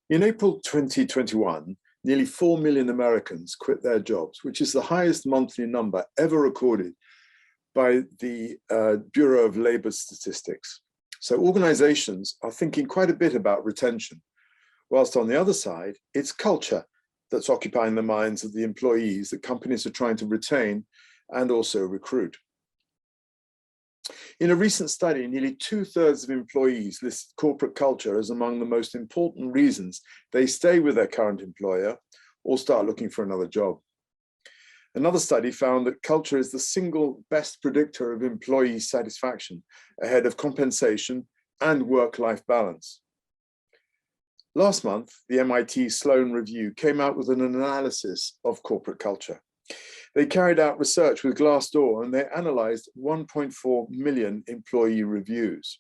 In April 2021, nearly 4 million Americans quit their jobs, which is the highest monthly number ever recorded by the Bureau of Labor Statistics. So organizations are thinking quite a bit about retention, whilst on the other side, it's culture that's occupying the minds of the employees that companies are trying to retain and also recruit. In a recent study, nearly 2/3 of employees listed corporate culture as among the most important reasons they stay with their current employer or start looking for another job. Another study found that culture is the single best predictor of employee satisfaction, ahead of compensation and work-life balance. Last month, the MIT Sloan Review came out with an analysis of corporate culture. They carried out research with Glassdoor and they analyzed 1.4 million employee reviews.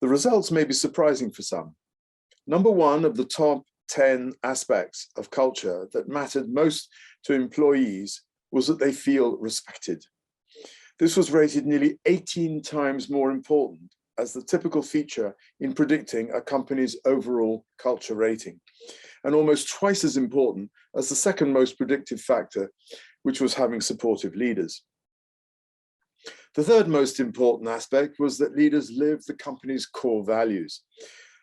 The results may be surprising for some. Number one of the top 10 aspects of culture that mattered most to employees was that they feel respected. This was rated nearly 18 times more important as the typical feature in predicting a company's overall culture rating, and almost twice as important as the second most predictive factor, which was having supportive leaders. The third most important aspect was that leaders lived the company's core values.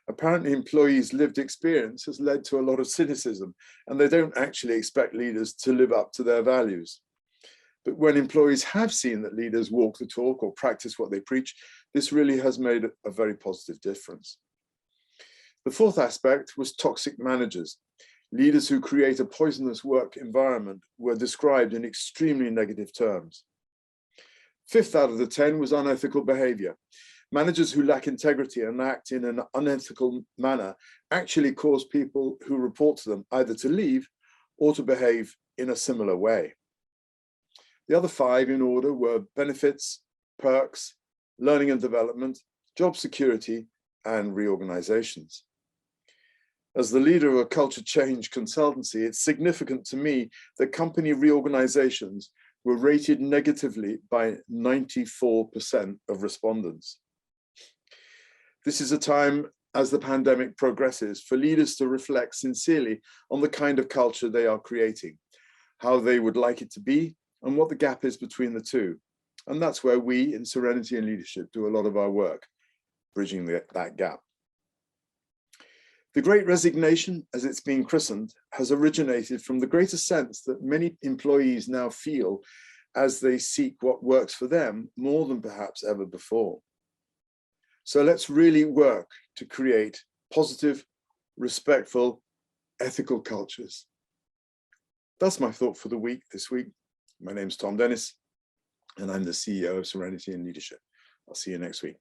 Apparently, employees' lived experience has led to a lot of cynicism, and they don't actually expect leaders to live up to their values. But when employees have seen that leaders walk the talk or practice what they preach, this really has made a very positive difference. The fourth aspect was toxic managers. Leaders who create a poisonous work environment were described in extremely negative terms. Fifth out of the 10 was unethical behavior. Managers who lack integrity and act in an unethical manner actually cause people who report to them either to leave or to behave in a similar way. The other 5 in order were benefits, perks, learning and development, job security, and reorganizations. As the leader of a culture change consultancy, it's significant to me that company reorganizations were rated negatively by 94% of respondents. This is a time, as the pandemic progresses, for leaders to reflect sincerely on the kind of culture they are creating, how they would like it to be, and what the gap is between the two. And that's where we in Serenity and Leadership do a lot of our work, bridging that gap. The Great Resignation, as it's been christened, has originated from the greater sense that many employees now feel as they seek what works for them more than perhaps ever before. So let's really work to create positive, respectful, ethical cultures. That's my thought for the week this week. My name's Thom Dennis, and I'm the CEO of Serenity and Leadership. I'll see you next week.